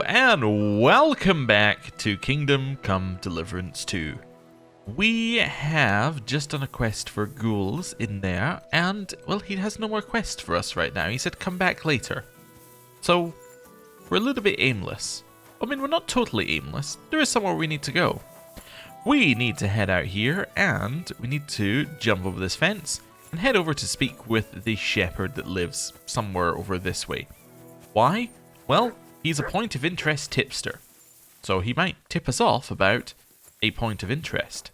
And welcome back to Kingdom Come Deliverance 2. We have just done a quest for ghouls in there, and, well, he has no more quest for us right now. He said come back later. So, we're a little bit aimless. I mean, we're not totally aimless. There is somewhere we need to go. We need to head out here, and we need to jump over this fence and head over to speak with the shepherd that lives somewhere over this way. Why? Well, he's a point of interest tipster, so he might tip us off about a point of interest.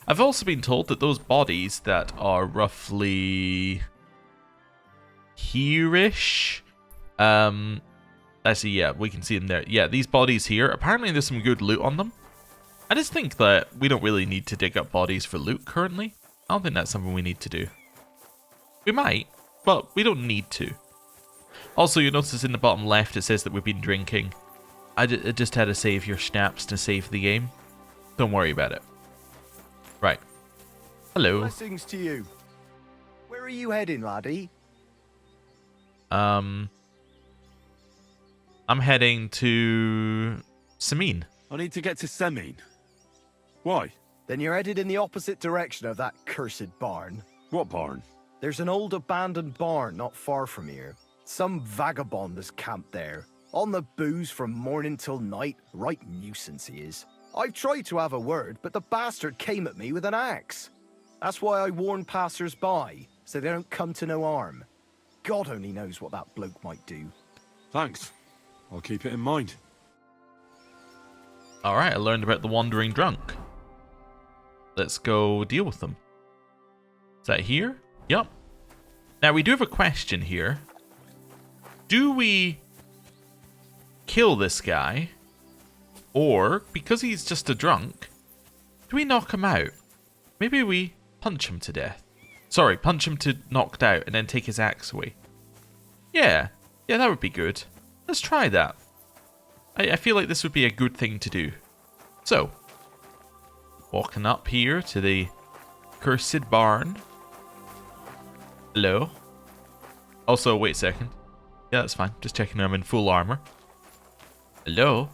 I've also been told that those bodies that are roughly here-ish, actually, yeah, we can see them there. Yeah, these bodies here, apparently there's some good loot on them. I just think that we don't really need to dig up bodies for loot currently. I don't think that's something we need to do. We might, but we don't need to. Also, you notice in the bottom left it says that we've been drinking. I just had to save your schnapps to save the game. Don't worry about it. Right. Hello. Blessings to you. Where are you heading, laddie? I'm heading to Samin. I need to get to Semin. Why? Then you're headed in the opposite direction of that cursed barn. What barn? There's an old abandoned barn not far from here. Some vagabond has camped there. On the booze from morning till night. Right nuisance he is. I've tried to have a word, but the bastard came at me with an axe. That's why I warn passers-by, so they don't come to no harm. God only knows what that bloke might do. Thanks. I'll keep it in mind. Alright, I learned about the wandering drunk. Let's go deal with them. Is that here? Yup. Now, we do have a question here. Do we kill this guy? Or, because he's just a drunk, do we knock him out? Maybe we punch him to death. Sorry, punch him to knocked out and then take his axe away. Yeah, that would be good. Let's try that. I feel like this would be a good thing to do. So, walking up here to the cursed barn. Hello. Also, wait a second. Yeah, that's fine. Just checking I'm in full armor. Hello?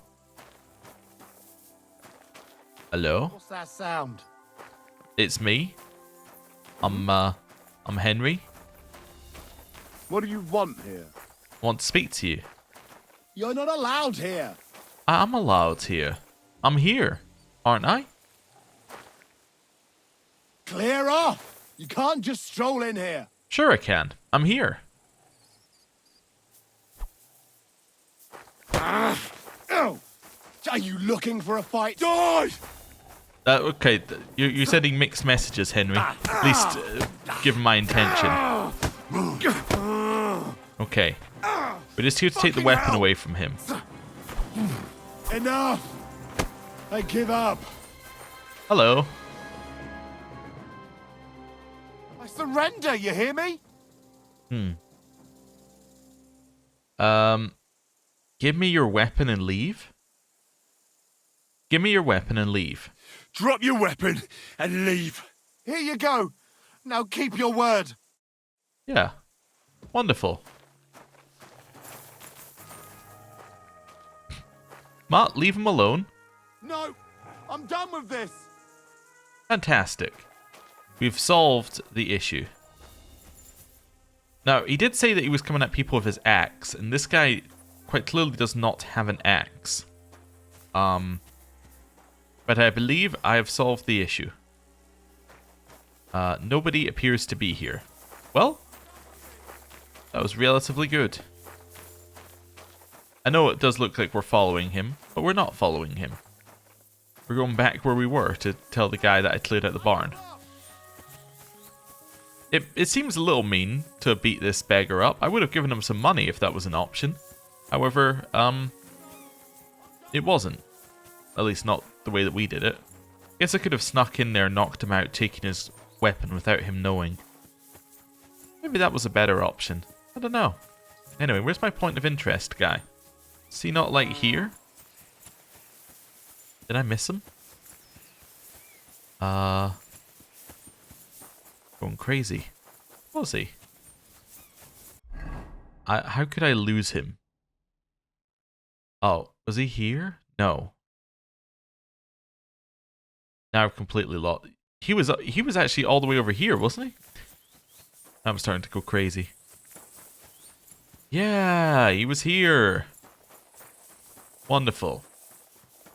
Hello? What's that sound? It's me. I'm Henry. What do you want here? Want to speak to you. You're not allowed here. I'm allowed here. I'm here, aren't I? Clear off. You can't just stroll in here. Sure I can. I'm here. Oh, are you looking for a fight? Die! Okay, you're sending mixed messages, Henry. At least, given my intention. Okay. We're just here to take the weapon away from him. Enough. I give up. Hello. I surrender, you hear me? Give me your weapon and leave? Give me your weapon and leave. Drop your weapon and leave. Here you go. Now keep your word. Yeah. Wonderful. Matt, leave him alone. No, I'm done with this. Fantastic. We've solved the issue. Now, he did say that he was coming at people with his axe, and this guy quite clearly does not have an axe. But I believe I have solved the issue. Nobody appears to be here. Well, that was relatively good. I know it does look like we're following him, but we're not following him. We're going back where we were to tell the guy that I cleared out the barn. It seems a little mean to beat this beggar up. I would have given him some money if that was an option. However, it wasn't. At least not the way that we did it. Guess I could have snuck in there, knocked him out, taken his weapon without him knowing. Maybe that was a better option. I don't know. Anyway, where's my point of interest guy? Is he not like here? Did I miss him? Going crazy. Was he? How could I lose him? Oh, was he here? No. Now I've completely lost. He was actually all the way over here, wasn't he? I'm starting to go crazy. Yeah, he was here. Wonderful.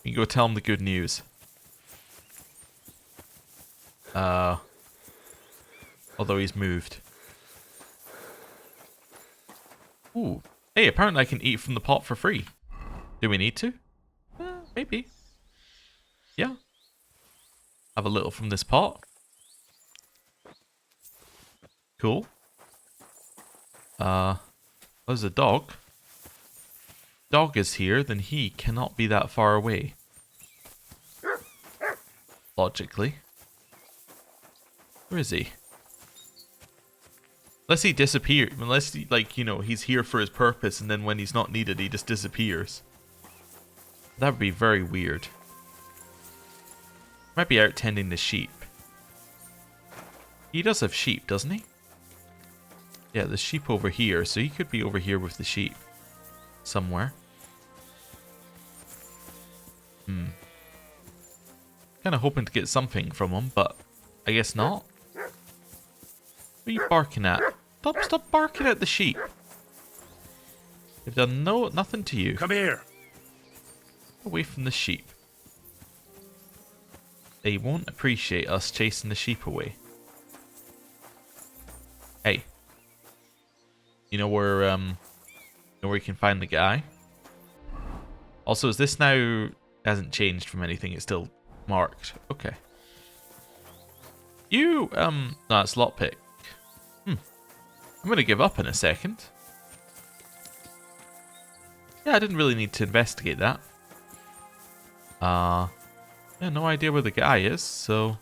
You can go tell him the good news. Although he's moved. Ooh. Hey, apparently I can eat from the pot for free. Do we need to? Maybe. Yeah. Have a little from this pot. Cool. There's a dog. Dog is here, then he cannot be that far away. Logically. Where is he? Unless he disappeared. Unless, he, like, you know, he's here for his purpose and then when he's not needed, he just disappears. That would be very weird. Might be out tending the sheep. He does have sheep, doesn't he? Yeah, there's sheep over here, so he could be over here with the sheep. Somewhere. Kind of hoping to get something from him, but I guess not. What are you barking at? Stop barking at the sheep. They've done nothing to you. Come here. Away from the sheep. They won't appreciate us chasing the sheep away. Hey. You know where you can find the guy? Also, is this now hasn't changed from anything, it's still marked. Okay. You no, it's lockpick. I'm gonna give up in a second. Yeah, I didn't really need to investigate that. Yeah, no idea where the guy is, so...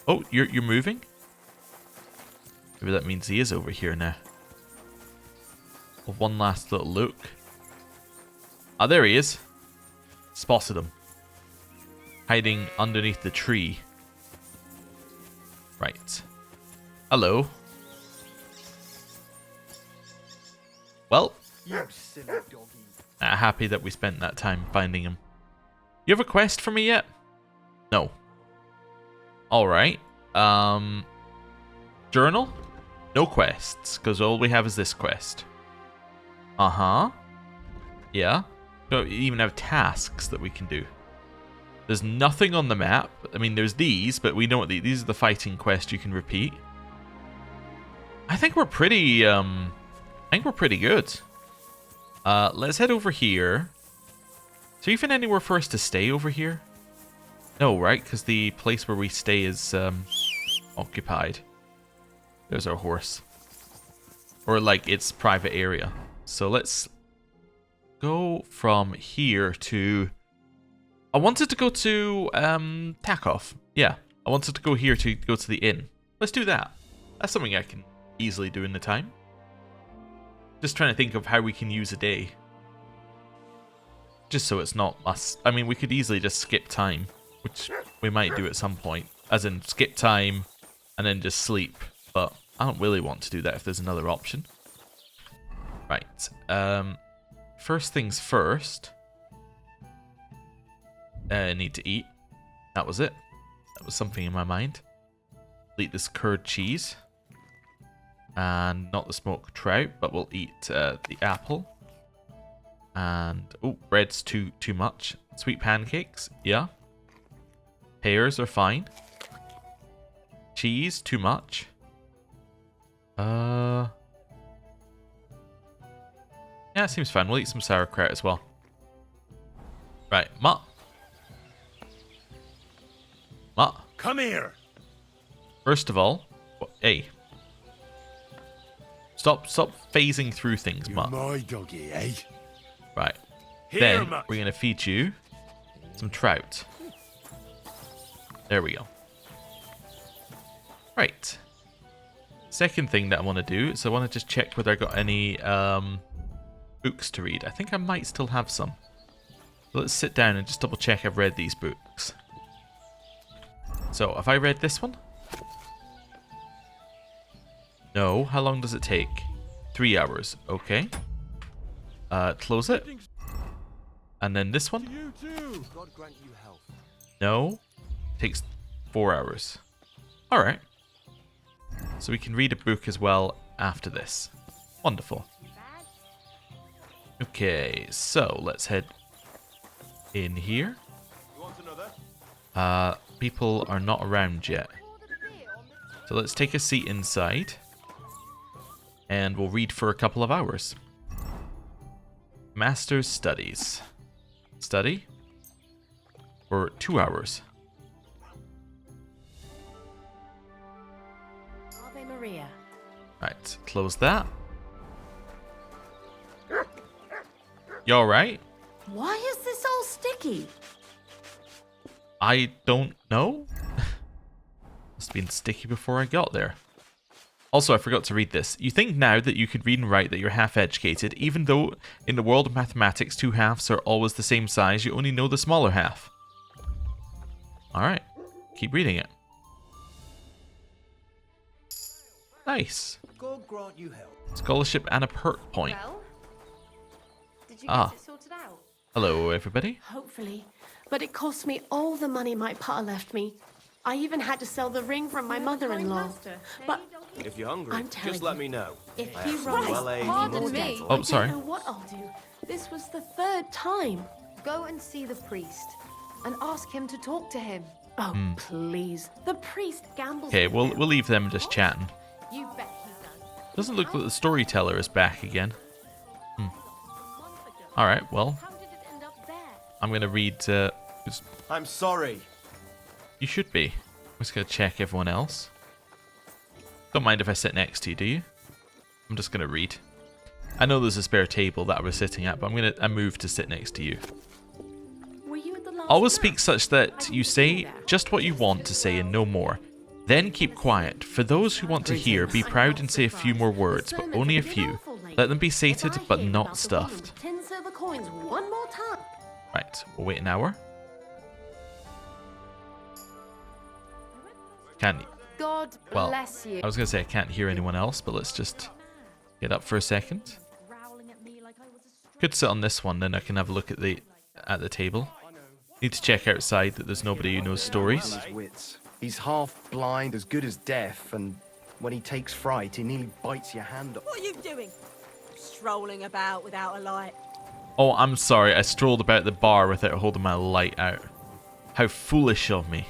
Oh, you're moving? Maybe that means he is over here now. Well, one last little look. Ah, there he is. Spotted him. Hiding underneath the tree. Right. Hello. Well, You silly doggy. happy that we spent that time finding him. You have a quest for me yet? No. Alright. Journal? No quests, because all we have is this quest. Uh-huh. Yeah. Don't even have tasks that we can do. There's nothing on the map. I mean, there's these, but we know what these are the fighting quests you can repeat. I think we're pretty, good. Let's head over here. Is there even anywhere for us to stay over here? No, right? Because the place where we stay is occupied. There's our horse. Or like its private area. So let's go from here to... I wanted to go to Takoff. Yeah, I wanted to go here to go to the inn. Let's do that. That's something I can easily do in the time. Just trying to think of how we can use a day. Just so it's not must. I mean, we could easily just skip time, which we might do at some point. As in, skip time and then just sleep. But I don't really want to do that if there's another option. Right. First things first. I need to eat. That was it. That was something in my mind. Eat this curd cheese. And not the smoked trout, but we'll eat the apple. And oh, bread's too much. Sweet pancakes, yeah. Pears are fine. Cheese, too much. Yeah, it seems fine. We'll eat some sauerkraut as well. Right, Ma. Come here. First of all, hey. Stop phasing through things, You're Ma. my doggy, eh? Right. Here, Then Mutt. we're going to feed you some trout. There we go. Right. Second thing that I want to do is I want to just check whether I got any books to read. I think I might still have some. So let's sit down and just double check I've read these books. So, have I read this one? No. How long does it take? 3 hours. Okay. Close it. And then this one? You too. God grant you health. No. Takes 4 hours. Alright. So we can read a book as well after this. Wonderful. Okay, so let's head in here. You want another? People are not around yet. So let's take a seat inside. And we'll read for a couple of hours. Master's Studies. Study? For 2 hours. Ave Maria. Right, close that. You alright? Why is this all sticky? I don't know. Must have been sticky before I got there. Also, I forgot to read this. You think now that you can read and write that you're half-educated, even though in the world of mathematics 2 halves are always the same size, you only know the smaller half. Alright, keep reading it. Nice. God grant you health. Scholarship and a perk point. Well, did you Ah. get it sorted out? Hello, everybody. Hopefully. But it cost me all the money my pa left me. I even had to sell the ring from my mother-in-law. But If you're hungry, I'm telling just let you, me know. if I he have some runs well-aged pardon more me. dental. Oh, sorry. I don't know what I'll do. This was the 3rd time. Go and see the priest and ask him to talk to him. Oh, please. The priest gambles. Okay, with we'll them. leave them just chatting. You bet he does. Doesn't look like the storyteller is back again. Alright, well, How did it end up there? I'm going to read... I'm sorry. You should be. I'm just going to check everyone else. Don't mind if I sit next to you, do you? I'm just going to read. I know there's a spare table that I was sitting at, but I'm going to move to sit next to you. Were you at the last Always mass? speak such that you say just what you want to say and no more. Then keep quiet. For those who want to hear, be proud and say a few more words, but only a few. Let them be sated, If I but hear not about the stuffed. woman with 10 silver coins one more time. Right, we'll wait an hour. Can't... God Well, bless you. I was going to say I can't hear anyone else, but let's just get up for a second. Could sit on this one, then I can have a look at the table. Need to check outside that there's nobody who knows stories. His wits. He's half blind, as good as deaf, and when he takes fright, he nearly bites your hand off. What are you doing? Strolling about without a light. Oh, I'm sorry, I strolled about the bar without holding my light out. How foolish of me.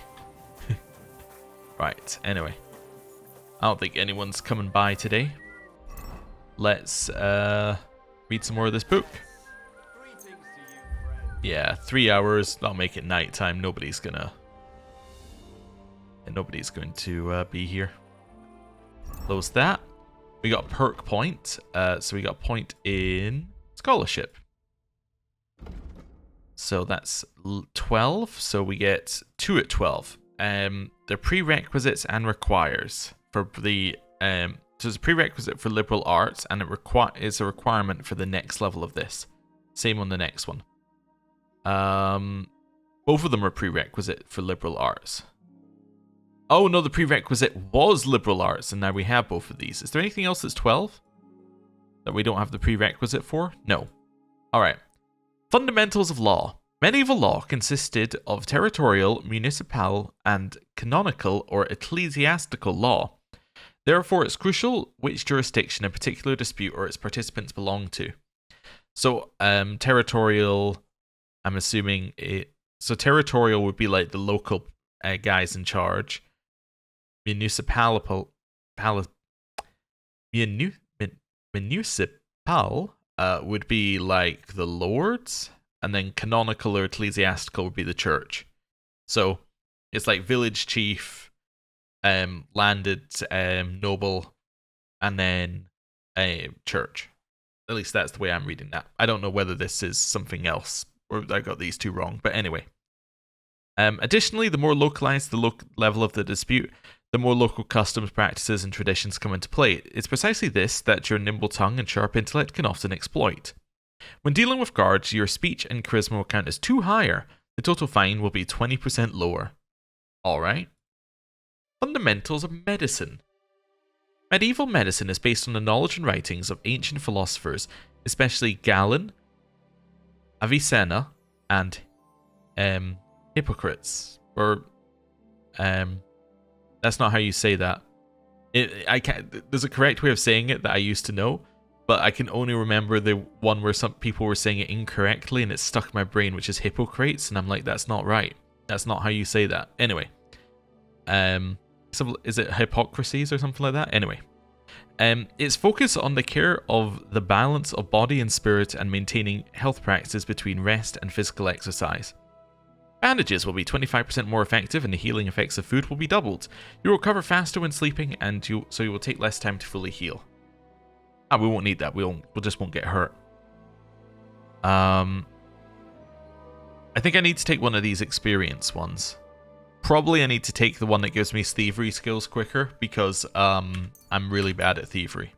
Right, anyway. I don't think anyone's coming by today. Let's read some more of this book. Yeah, 3 hours. That'll make it nighttime. Nobody's going to be here. Close that. We got a perk point. So we got a point in scholarship. So that's 12. So we get 2 at 12. They're prerequisites and requires for the so it's a prerequisite for liberal arts, and it is a requirement for the next level of this. Same on the next one. Both of them are prerequisite for liberal arts. Oh no, the prerequisite was liberal arts, and now we have both of these. Is there anything else that's 12 that we don't have the prerequisite for? No. All right. Fundamentals of law. Medieval law consisted of territorial, municipal, and canonical or ecclesiastical law. Therefore, it's crucial which jurisdiction a particular dispute or its participants belong to. So, territorial, I'm assuming it. So, territorial would be like the local guys in charge. Municipal would be like the lords. And then canonical or ecclesiastical would be the church. So it's like village chief, landed noble, and then church. At least that's the way I'm reading that. I don't know whether this is something else or I got these two wrong. But anyway. Additionally, the more localized the level of the dispute, the more local customs, practices, and traditions come into play. It's precisely this that your nimble tongue and sharp intellect can often exploit. When dealing with guards, your speech and charisma will count as 2 higher. The total fine will be 20% lower. Alright. Fundamentals of medicine. Medieval medicine is based on the knowledge and writings of ancient philosophers, especially Galen, Avicenna, and hypocrites. Or that's not how you say that. I can't. There's a correct way of saying it that I used to know, but I can only remember the one where some people were saying it incorrectly, and it stuck in my brain, which is hypocrites, and I'm like, that's not right. That's not how you say that. Anyway, is it hypocrisies or something like that? Anyway, it's focused on the care of the balance of body and spirit and maintaining health practices between rest and physical exercise. Bandages will be 25% more effective, and the healing effects of food will be doubled. You will recover faster when sleeping, and so you will take less time to fully heal. We won't need that. We just won't get hurt. I think I need to take one of these experience ones. Probably I need to take the one that gives me thievery skills quicker, because I'm really bad at thievery.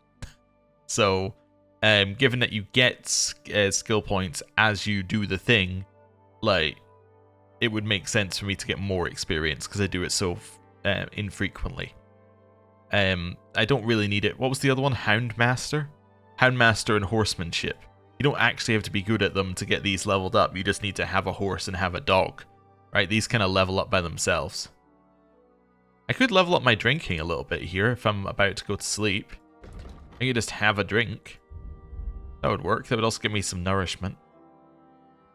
So, given that you get skill points as you do the thing, like, it would make sense for me to get more experience because I do it so infrequently. I don't really need it. What was the other one? Houndmaster? Houndmaster and horsemanship. You don't actually have to be good at them to get these leveled up. You just need to have a horse and have a dog. Right? These kind of level up by themselves. I could level up my drinking a little bit here if I'm about to go to sleep. I could just have a drink. That would work. That would also give me some nourishment.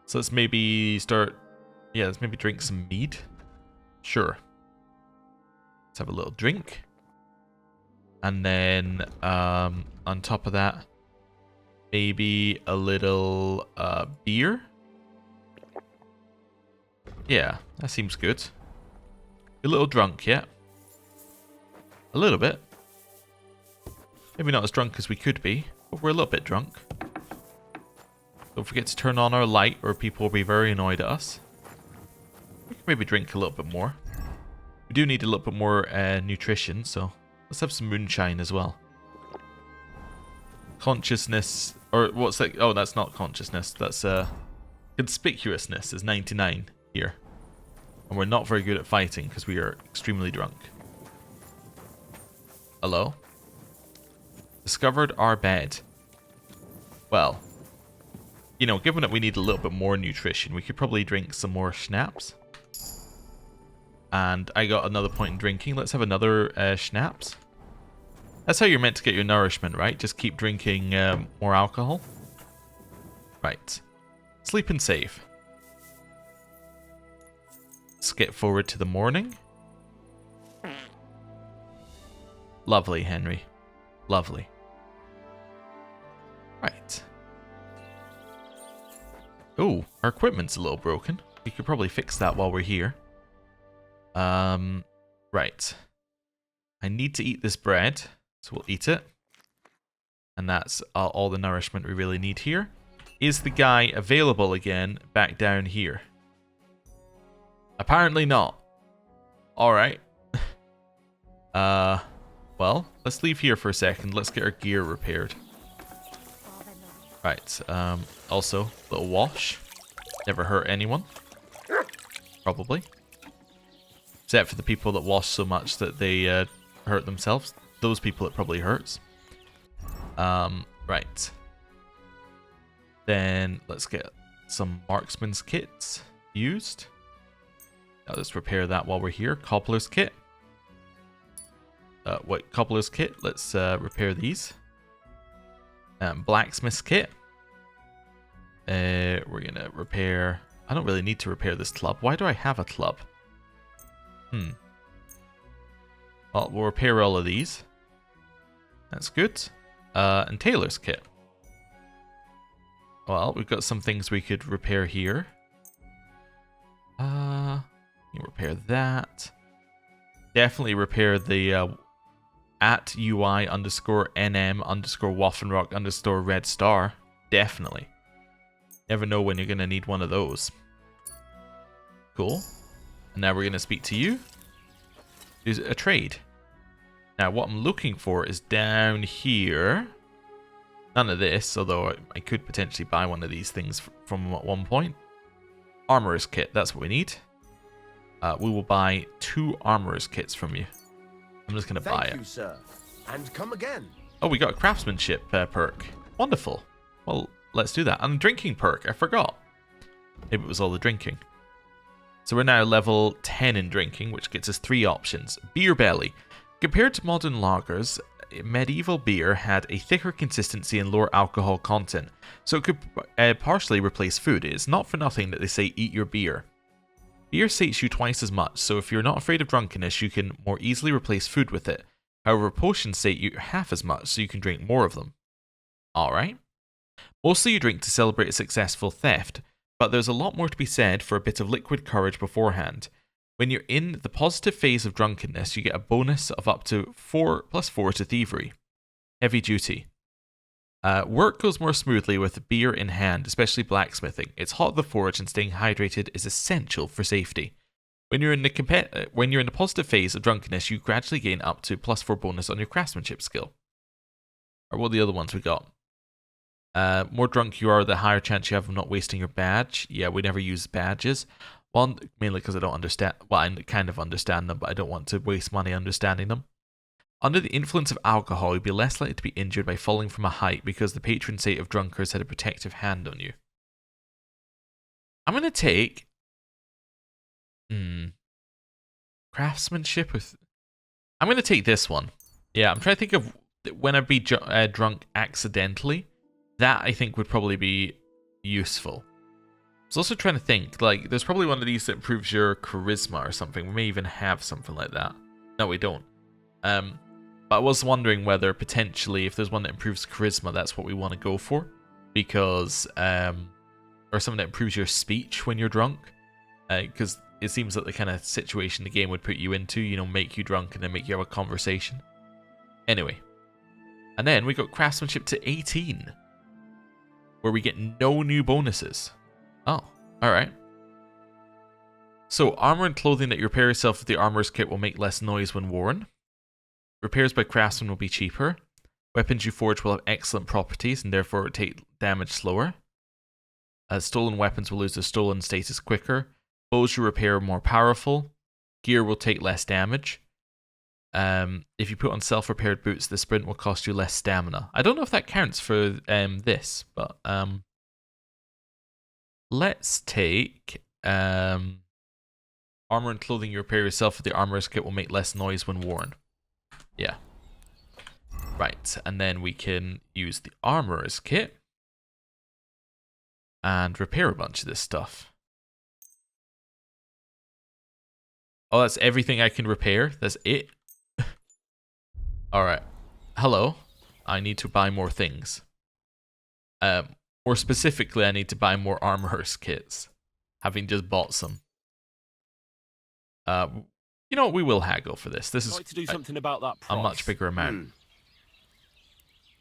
So let's maybe start... Yeah, let's maybe drink some mead. Sure. Let's have a little drink. And then on top of that, maybe a little beer. Yeah, that seems good. A little drunk, yeah. A little bit. Maybe not as drunk as we could be, but we're a little bit drunk. Don't forget to turn on our light or people will be very annoyed at us. We can maybe drink a little bit more. We do need a little bit more nutrition, so let's have some moonshine as well. Consciousness, or what's that? Oh, that's not consciousness. That's conspicuousness is 99 here. And we're not very good at fighting because we are extremely drunk. Hello? Discovered our bed. Well, you know, given that we need a little bit more nutrition, we could probably drink some more schnapps. And I got another point in drinking. Let's have another schnapps. That's how you're meant to get your nourishment, right? Just keep drinking more alcohol. Right. Sleep and save. Let's get forward to the morning. Lovely, Henry. Lovely. Right. Oh, our equipment's a little broken. We could probably fix that while we're here. Right. I need to eat this bread, so we'll eat it. And that's all the nourishment we really need here. Is the guy available again back down here? Apparently not. Alright. Well, let's leave here for a second. Let's get our gear repaired. Right, also, little wash. Never hurt anyone. Probably. Except for the people that wash so much that they hurt themselves. Those people it probably hurts. Right. Then let's get some marksman's kits used. Let's repair that while we're here. Cobbler's kit. Cobbler's kit. Let's repair these. Blacksmith's kit. We're gonna repair... I don't really need to repair this club. Why do I have a club? Well, we'll repair all of these. That's good. And tailor's kit. Well, we've got some things we could repair here. You repair that. Definitely repair the at UI _ NM _ Waffenrock _ Red Star. Definitely. Never know when you're going to need one of those. Cool. And now we're going to speak to you. There's a trade. Now what I'm looking for is down here. None of this, although I could potentially buy one of these things from them at one point. Armorer's kit, that's what we need. We will buy 2 armorer's kits from you. I'm just going to buy it. Thank you, sir. And come again. Oh, we got a craftsmanship perk. Wonderful. Well, let's do that. And a drinking perk, I forgot. Maybe it was all the drinking. So we're now level 10 in drinking, which gets us 3 options. Beer belly. Compared to modern lagers, medieval beer had a thicker consistency and lower alcohol content, so it could partially replace food. It's not for nothing that they say eat your beer. Beer sates you twice as much, so if you're not afraid of drunkenness, you can more easily replace food with it. However, potions sate you half as much, so you can drink more of them. Alright. Mostly you drink to celebrate a successful theft, but there's a lot more to be said for a bit of liquid courage beforehand. When you're in the positive phase of drunkenness, you get a bonus of up to 4+4 to thievery. Heavy duty. Work goes more smoothly with beer in hand, especially blacksmithing. It's hot at the forge and staying hydrated is essential for safety. When you're in the positive phase of drunkenness, you gradually gain up to +4 bonus on your craftsmanship skill. Or what are the other ones we got? More drunk you are, the higher chance you have of not wasting your badge. Yeah, we never use badges. One, mainly because I don't understand. Well, I kind of understand them, but I don't want to waste money understanding them. Under the influence of alcohol, you'd be less likely to be injured by falling from a height because the patron saint of drunkards had a protective hand on you. I'm going to take... craftsmanship with... I'm going to take this one. Yeah, I'm trying to think of when I'd be drunk accidentally. That, I think, would probably be useful. I was also trying to think, like, there's probably one of these that improves your charisma or something. We may even have something like that. No, we don't. But I was wondering whether potentially, if there's one that improves charisma, that's what we want to go for. Because, or something that improves your speech when you're drunk. Because it seems like the kind of situation the game would put you into, you know, make you drunk and then make you have a conversation. Anyway. And then we got craftsmanship to 18. Where we get no new bonuses. Oh, alright. So, armor and clothing that you repair yourself with the armorer's kit will make less noise when worn. Repairs by craftsmen will be cheaper. Weapons you forge will have excellent properties and therefore take damage slower. Stolen weapons will lose their stolen status quicker. Bows you repair are more powerful. Gear will take less damage. If you put on self-repaired boots, the sprint will cost you less stamina. I don't know if that counts for this, but let's take armor and clothing you repair yourself with the armorer's kit will make less noise when worn. Yeah. Right, and then we can use the armorer's kit and repair a bunch of this stuff. Oh, that's everything I can repair? That's it? Alright. Hello. I need to buy more things. More specifically, I need to buy more armorer's kits. Having just bought some. You know what? We will haggle for this. This is to do something about that price. A much bigger amount.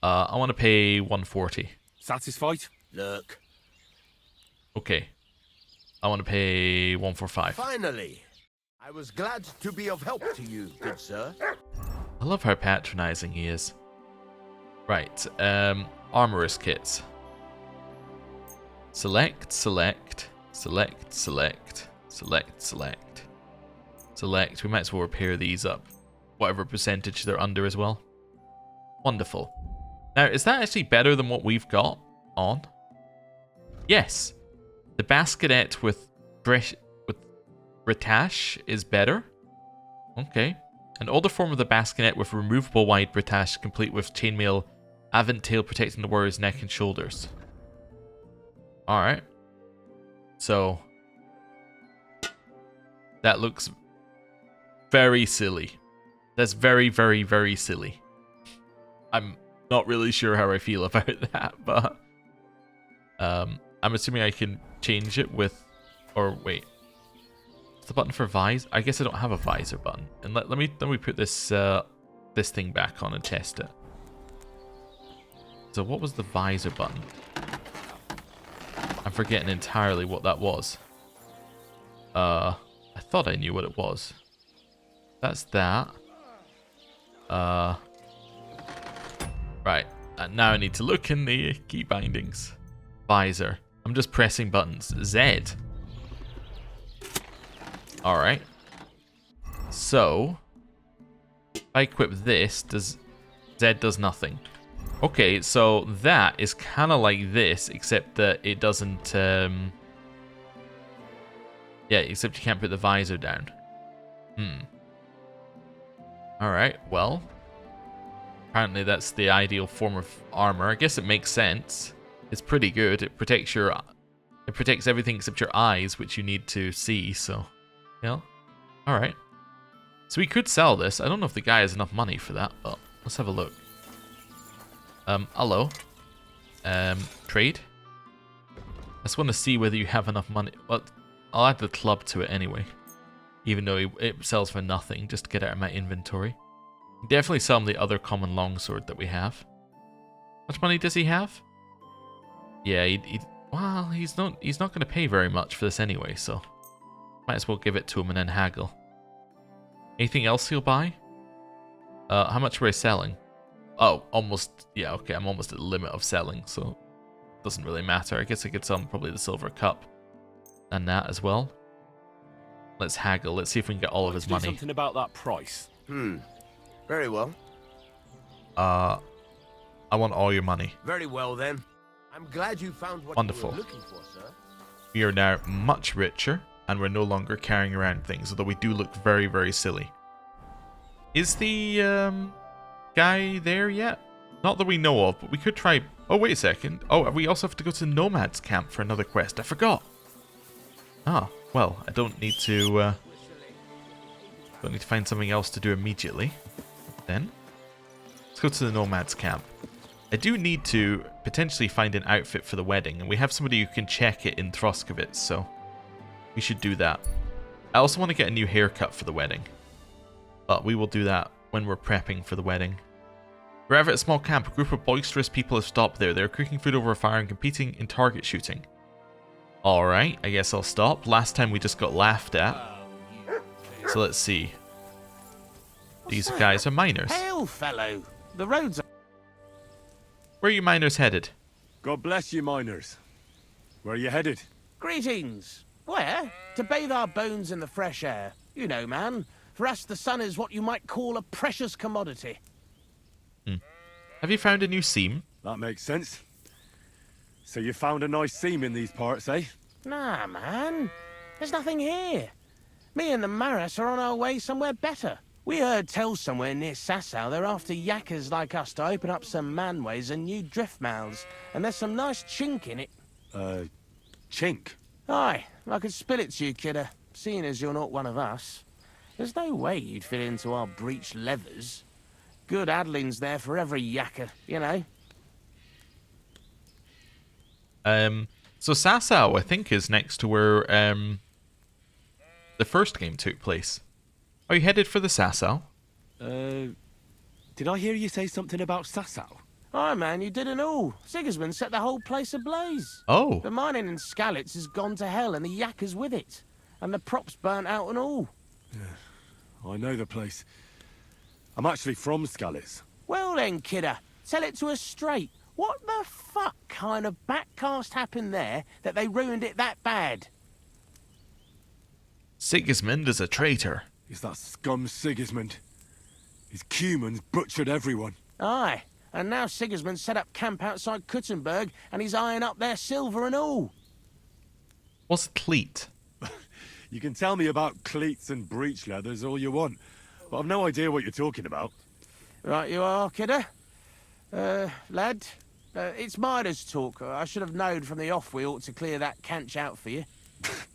I want to pay 140. Satisfied? Look. Okay. I want to pay 145. Finally. I was glad to be of help to you, good sir. I love how patronizing he is. Right, armorer's kits. Select, select, select, select, select, select. Select, we might as well repair these up. Whatever percentage they're under as well. Wonderful. Now, is that actually better than what we've got on? Yes. The basket with Britash is better. Okay. An older form of the basket with removable wide britash, complete with chainmail avant tail protecting the warrior's neck and shoulders. Alright. So, that looks very silly. That's very, very, very silly. I'm not really sure how I feel about that, but I'm assuming I can change it with, or wait. The button for visor? I guess I don't have a visor button. And let me put this this thing back on and test it. So what was the visor button? I'm forgetting entirely what that was. I thought I knew what it was. That's that. Right. And now I need to look in the key bindings. Visor. I'm just pressing buttons. Z. Alright. So, if I equip this, Z does nothing. Okay, so that is kind of like this, except that it doesn't Yeah, except you can't put the visor down. Alright, well. Apparently that's the ideal form of armor. I guess it makes sense. It's pretty good. It protects everything except your eyes, which you need to see, so. Yeah. Alright. So we could sell this. I don't know if the guy has enough money for that, but let's have a look. Hello. Trade. I just want to see whether you have enough money. Well, I'll add the club to it anyway. Even though it sells for nothing, just to get it out of my inventory. Definitely sell him the other common longsword that we have. How much money does he have? Yeah, well, he's not going to pay very much for this anyway, so might as well give it to him and then haggle. Anything else he'll buy? How much were I selling? Oh, almost. Yeah, okay, I'm almost at the limit of selling, so it doesn't really matter. I guess I could sell him probably the silver cup and that as well. Let's haggle. Let's see if we can get all of his money. Do something about that price. Very well. I want all your money. Very well, then. I'm glad you found what Wonderful. you were looking for, sir. We are now much richer, and we're no longer carrying around things, although we do look very, very silly. Is the guy there yet? Not that we know of, but we could try... Oh, wait a second. Oh, we also have to go to Nomad's camp for another quest. I forgot. Ah, well, I don't need to find something else to do immediately. Then, let's go to the Nomad's camp. I do need to potentially find an outfit for the wedding, and we have somebody who can check it in Throskovitz, so we should do that. I also want to get a new haircut for the wedding, but we will do that when we're prepping for the wedding. We're at a small camp. A group of boisterous people have stopped there. They're cooking food over a fire and competing in target shooting. Alright, I guess I'll stop. Last time we just got laughed at. So let's see. These guys are miners. Hail, fellow. The roads are... Where are you miners headed? God bless you, miners. Where are you headed? Greetings. Where? To bathe our bones in the fresh air. You know, man. For us, the sun is what you might call a precious commodity. Have you found a new seam? That makes sense. So you found a nice seam in these parts, eh? Nah, man. There's nothing here. Me and the Maras are on our way somewhere better. We heard tell somewhere near Sasau they're after yakkers like us to open up some manways and new drift mouths, and there's some nice chink in it. Chink? Aye, I could spill it to you, kidder, seeing as you're not one of us. There's no way you'd fit into our breech leathers. Good addling's there for every yakker, you know. So Sasau, I think, is next to where the first game took place. Are you headed for the Sasau? Did I hear you say something about Sasau? Aye, man, you didn't all. Sigismund set the whole place ablaze. Oh. The mining in Skalitz has gone to hell and the yakkers with it. And the props burnt out and all. Yeah, I know the place. I'm actually from Skalitz. Well then, kidder, tell it to us straight. What the fuck kind of backcast happened there that they ruined it that bad? Sigismund is a traitor. Is that scum Sigismund? His Cumans butchered everyone. Aye, and now Sigismund set up camp outside Kuttenberg and he's eyeing up their silver and all. What's a cleat? You can tell me about cleats and breech leathers all you want, but I've no idea what you're talking about. Right you are, kidder. Lad, it's miners' talk. I should have known from the off we ought to clear that canch out for you.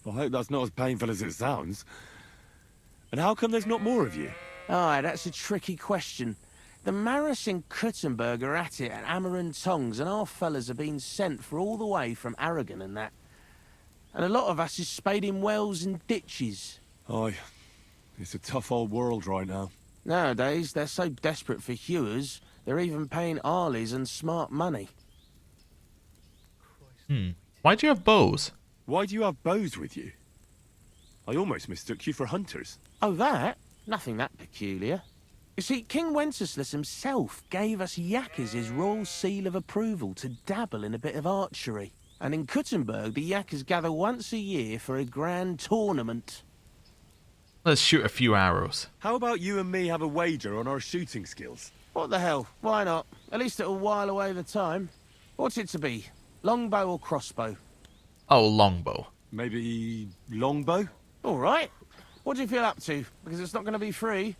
I hope that's not as painful as it sounds. And how come there's not more of you? Aye, that's a tricky question. The Maris in Kuttenberg are at it at hammer and tongs, and our fellas are being sent for all the way from Aragon and that. And a lot of us is spading wells and ditches. Aye, it's a tough old world right now. Nowadays, they're so desperate for hewers, they're even paying Arleys and smart money. Why do you have bows? Why do you have bows with you? I almost mistook you for hunters. Oh, that? Nothing that peculiar. You see, King Wenceslas himself gave us yakkers his royal seal of approval to dabble in a bit of archery. And in Kuttenberg, the yakkers gather once a year for a grand tournament. Let's shoot a few arrows. How about you and me have a wager on our shooting skills? What the hell? Why not? At least it'll while away the time. What's it to be? Longbow or crossbow? Oh, longbow. Maybe longbow? All right. What do you feel up to? Because it's not going to be free.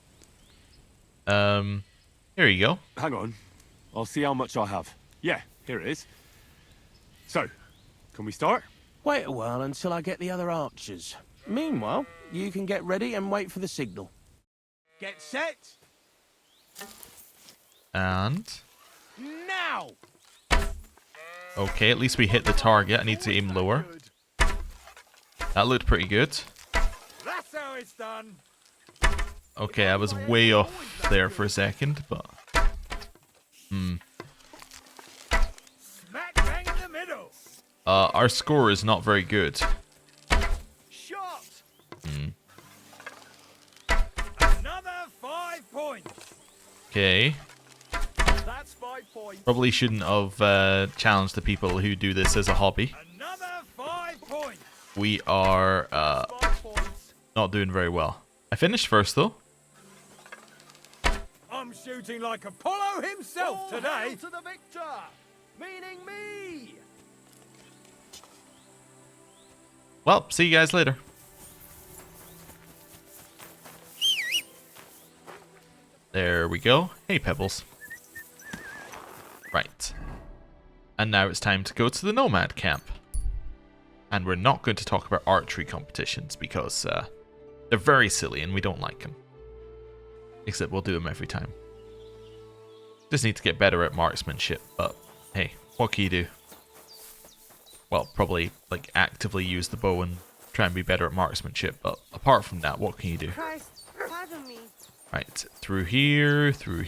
Here you go. Hang on. I'll see how much I have. Yeah, here it is. So, can we start? Wait a while until I get the other archers. Meanwhile, you can get ready and wait for the signal. Get set. And... Now! Okay, at least we hit the target. I need to aim lower. That looked pretty good. That's how it's done. Okay, I was way off there for a second, but... Smack bang in the middle. Our score is not very good. Shot. Another 5 points. Okay. That's 5 points. Probably shouldn't have challenged the people who do this as a hobby. Another 5 points. We are 5 points. not doing very well. I finished first though. I'm shooting like Apollo himself All today. hail to the victor, meaning me. Well, see you guys later. There we go. Hey, Pebbles. Right. And now it's time to go to the nomad camp. And we're not going to talk about archery competitions because they're very silly and we don't like them. Except we'll do them every time. Just need to get better at marksmanship, but hey, what can you do? Well, probably like actively use the bow and try and be better at marksmanship, but apart from that, what can you do? Christ, pardon me. Right, through here, through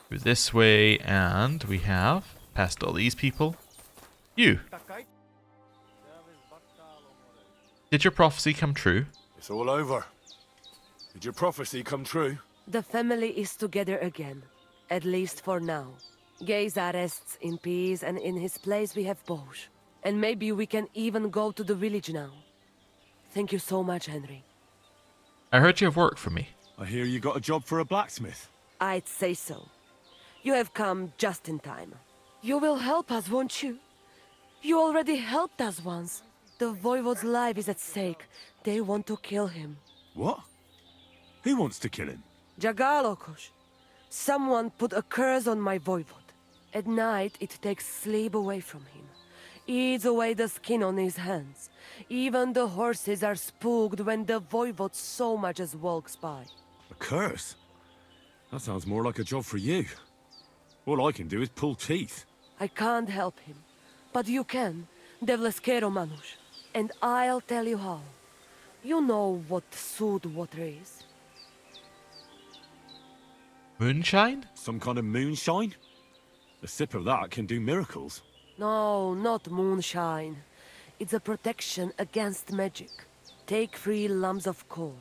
this way, and we have, past all these people, you. Did your prophecy come true? It's all over. Did your prophecy come true? The family is together again, at least for now. Geysa rests in peace, and in his place we have Bosch. And maybe we can even go to the village now. Thank you so much, Henry. I heard you have work for me. I hear you got a job for a blacksmith. I'd say so. You have come just in time. You will help us, won't you? You already helped us once. The Voivode's life is at stake. They want to kill him. What? Who wants to kill him? Jagalokos. Someone put a curse on my Voivode. At night, it takes sleep away from him. Eats away the skin on his hands. Even the horses are spooked when the Voivode so much as walks by. A curse? That sounds more like a job for you. All I can do is pull teeth. I can't help him. But you can, Devleskero Manush. And I'll tell you how. You know what Soot water is? Moonshine? Some kind of moonshine? A sip of that can do miracles. No, not moonshine. It's a protection against magic. Take 3 lumps of coal,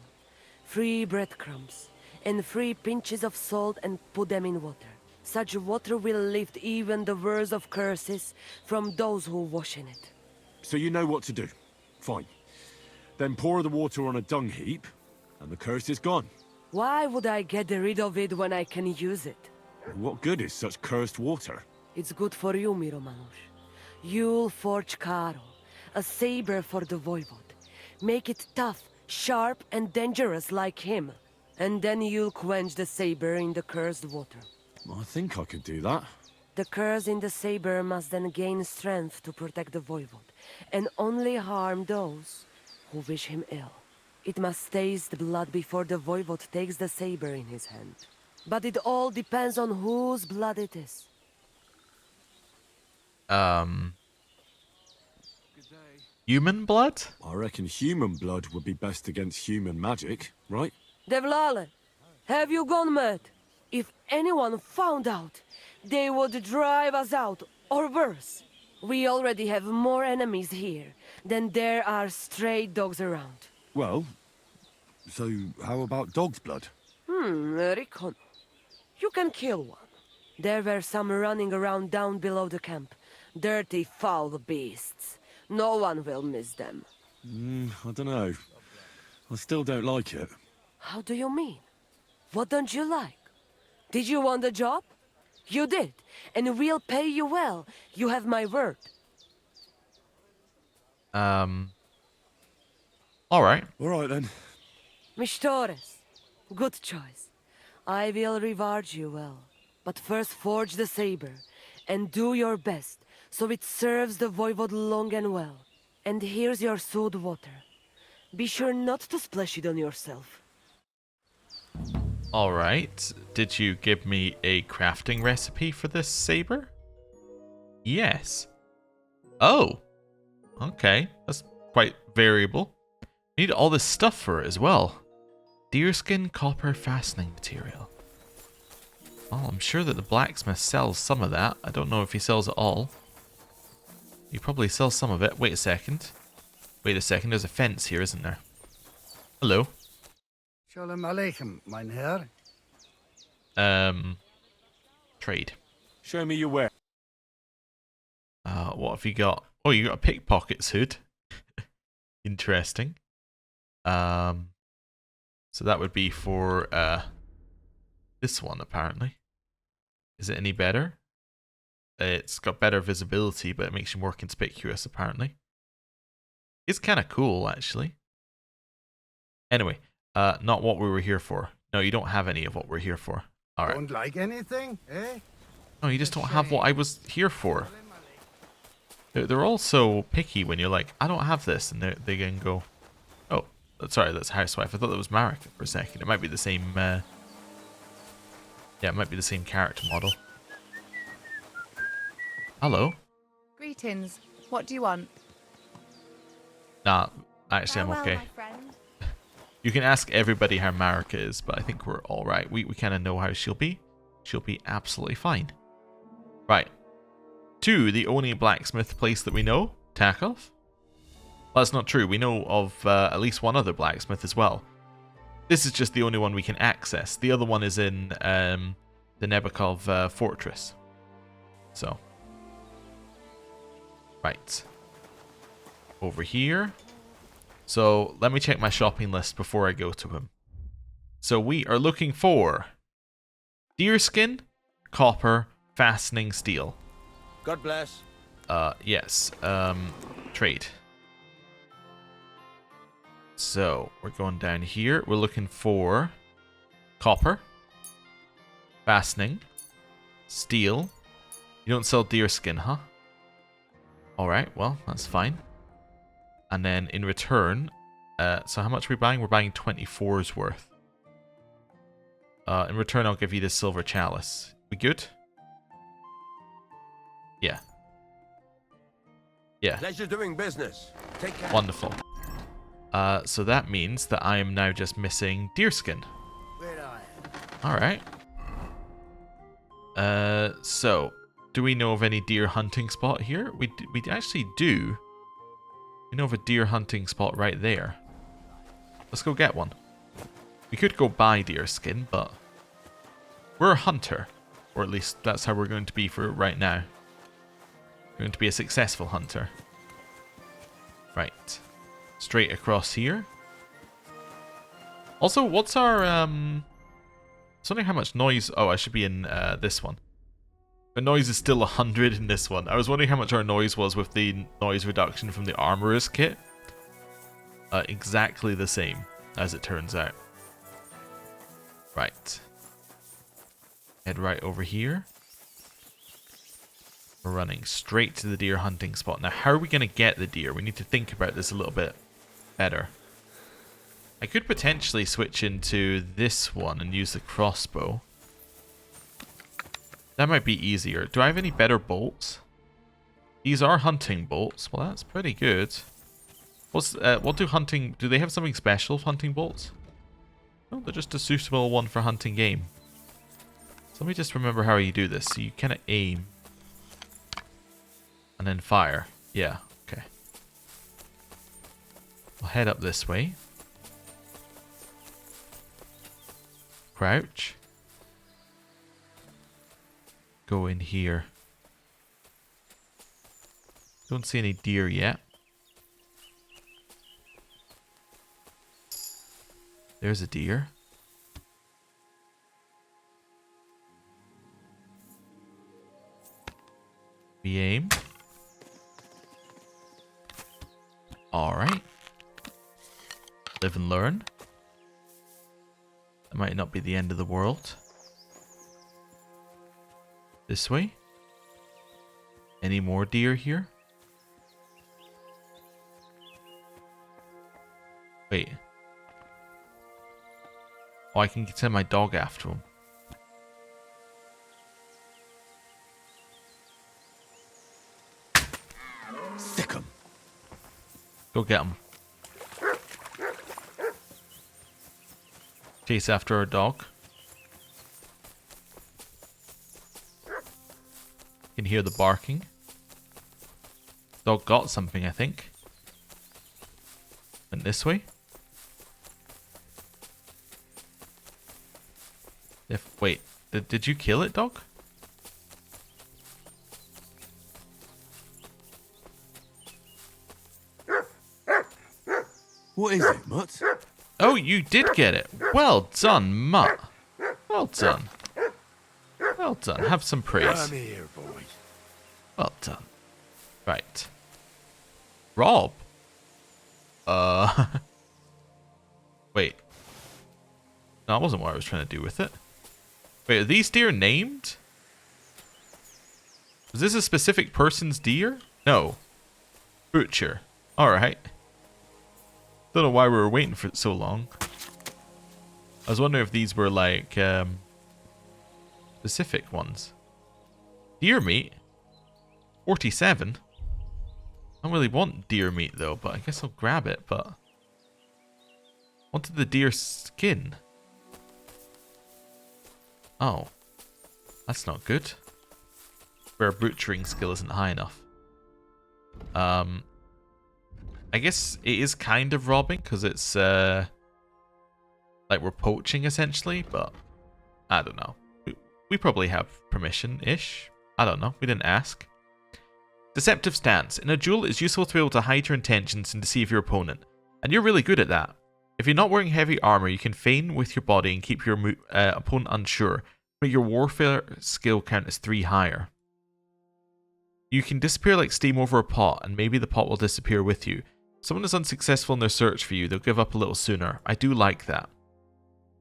3 breadcrumbs, and 3 pinches of salt and put them in water. Such water will lift even the worst of curses from those who wash in it. So you know what to do. Fine. Then pour the water on a dung heap, and the curse is gone. Why would I get rid of it when I can use it? What good is such cursed water? It's good for you, Miromanush. You'll forge Karo, a saber for the Voivode. Make it tough, sharp, and dangerous like him. And then you'll quench the saber in the cursed water. I think I could do that. The curse in the saber must then gain strength to protect the Voivode, and only harm those who wish him ill. It must taste blood before the Voivode takes the saber in his hand. But it all depends on whose blood it is. Human blood? I reckon human blood would be best against human magic, right? Devlale, have you gone mad? If anyone found out, they would drive us out, or worse. We already have more enemies here than there are stray dogs around. Well, so how about dog's blood? Recon. You can kill one. There were some running around down below the camp. Dirty, foul beasts. No one will miss them. I don't know. I still don't like it. How do you mean? What don't you like? Did you want the job? You did, and we'll pay you well. You have my word. Alright. All right then. Mistores, good choice. I will reward you well. But first forge the saber, and do your best, so it serves the Voivode long and well. And here's your Soot water. Be sure not to splash it on yourself. Alright. Did you give me a crafting recipe for this saber? Yes. Oh. Okay. That's quite variable. Need all this stuff for it as well. Deerskin copper fastening material. Well, I'm sure that the blacksmith sells some of that. I don't know if he sells it all. He probably sells some of it. Wait a second. Wait a second. There's a fence here, isn't there? Hello. Shalom Aleichem, mein Herr. Trade. Show me your ware. What have you got? Oh, you got a pickpocket's hood. Interesting. So that would be for this one apparently. Is it any better? It's got better visibility, but it makes you more conspicuous apparently. It's kind of cool actually. Anyway, not what we were here for. No, you don't have any of what we're here for. All right. Don't like anything, eh? No, you just don't have what I was here for. They're all so picky when you're like, I don't have this, and they can go, oh, sorry, that's Housewife. I thought that was Marika for a second. It might be the same. Yeah, it might be the same character model. Hello. Greetings. What do you want? Nah, actually, I'm okay. My friend. You can ask everybody how Marika is, but I think we're all right. We kind of know how she'll be. She'll be absolutely fine. Right. To the only blacksmith place that we know, Takov. Well, that's not true. We know of at least one other blacksmith as well. This is just the only one we can access. The other one is in the Nebakov fortress. So. Right. Over here. So, let me check my shopping list before I go to him. So, we are looking for deerskin, copper, fastening steel. God bless. Yes. Trade. So, we're going down here. We're looking for copper, fastening, steel. You don't sell deerskin, huh? Alright, well, that's fine. And then in return, so how much are we buying? We're buying 24's worth. In return, I'll give you this silver chalice. We good? Yeah. Yeah. Pleasure doing business. Take care. Wonderful. So that means that I am now just missing deerskin. Alright. So, do we know of any deer hunting spot here? We actually do. We know of a deer hunting spot right there. Let's go get one. We could go buy deerskin, but we're a hunter. Or at least that's how we're going to be for right now. We're going to be a successful hunter. Right. Straight across here. Also, what's our... I was wondering how much noise... Oh, I should be in this one. The noise is still 100 in this one. I was wondering how much our noise was with the noise reduction from the Armorer's kit. Exactly the same, as it turns out. Right. Head right over here. We're running straight to the deer hunting spot. Now, how are we going to get the deer? We need to think about this a little bit better. I could potentially switch into this one and use the crossbow. That might be easier. Do I have any better bolts? These are hunting bolts. Well, that's pretty good. What do hunting... Do they have something special, hunting bolts? No, they're just a suitable one for hunting game. So let me just remember how you do this. So you kind of aim. And then fire. Yeah, okay. We'll head up this way. Crouch. Go in here. Don't see any deer yet. There's a deer. We aim. Alright. Live and learn. That might not be the end of the world. This way. Any more deer here? Wait. Oh, I can send my dog after him. Sick 'em. Go get him. Chase after our dog. Can hear the barking. Dog got something, I think. Went this way. Wait, did you kill it, dog? What is it, Mutt? Oh, you did get it. Well done, Mutt. Well done. Well done. Have some praise. Come here, boy. Well done. Right. Rob? Wait. No, that wasn't what I was trying to do with it. Wait, are these deer named? Was this a specific person's deer? No. Butcher. Alright. Don't know why we were waiting for so long. I was wondering if these were like specific ones. Deer meat? 47? I don't really want deer meat though, but I guess I'll grab it, but... wanted the deer skin. Oh. That's not good. Where our butchering skill isn't high enough. I guess it is kind of robbing, because it's like we're poaching essentially, but I don't know. We probably have permission-ish. I don't know. We didn't ask. Deceptive stance. In a duel, it's useful to be able to hide your intentions and deceive your opponent. And you're really good at that. If you're not wearing heavy armor, you can feign with your body and keep your opponent unsure. Make your warfare skill count as 3 higher. You can disappear like steam over a pot, and maybe the pot will disappear with you. If someone is unsuccessful in their search for you, they'll give up a little sooner. I do like that.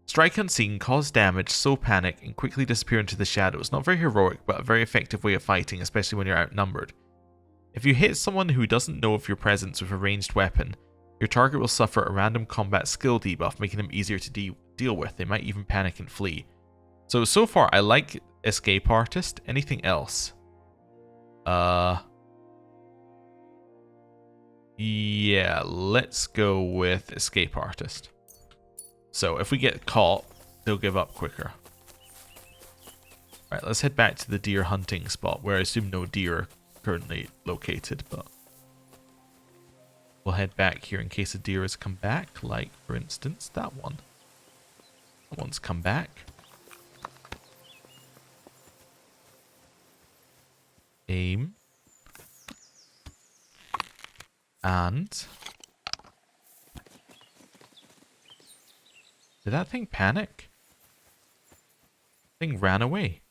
Strike unseen, cause damage, sow panic, and quickly disappear into the shadows. Not very heroic, but a very effective way of fighting, especially when you're outnumbered. If you hit someone who doesn't know of your presence with a ranged weapon, your target will suffer a random combat skill debuff, making them easier to deal with. They might even panic and flee. So far, I like Escape Artist. Anything else? Yeah, let's go with Escape Artist. So if we get caught, they'll give up quicker. Right, let's head back to the deer hunting spot, where I assume no deer are currently located, but we'll head back here in case a deer has come back, like, for instance, that one. That one's come back. Aim. And... did that thing panic? Thing ran away.